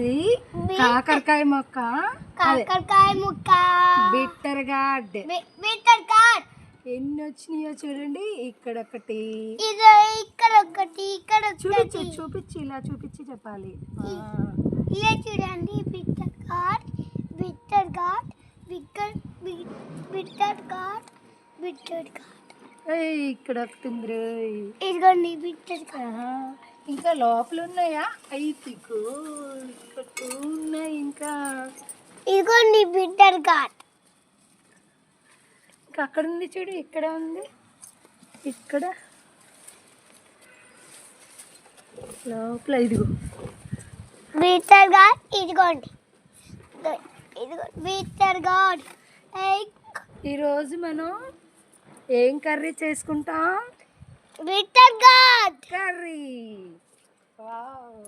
ఇది కాకరకాయ మొక్క, బిట్టర్ గార్డ్. ఎన్ని వచ్చినాయో చూడండి. ఇక్కడ ఒకటి, చూపించి ఇలా చూపించి చెప్పాలి. ఇలా చూడండి. ఇక్కడ ఒకటి ఉంది. ఇదిగోండి ఇంకా లోపల ఉన్నాయా? ఇక్కడ ఉన్నాయి. ఇంకా ఇదిగోండి బిట్టర్ గార్డ్. ఇంకా అక్కడ ఉంది చూడు. ఇక్కడ ఉంది. ఇక్కడ లోపల ఇదిగో బిట్టర్ గార్డ్. ఇదిగోండి బిట్టర్ గార్డ్. ఈరోజు మనం ఏం కర్రీ చేసుకుంటాం? Bitter gourd curry. వావ్.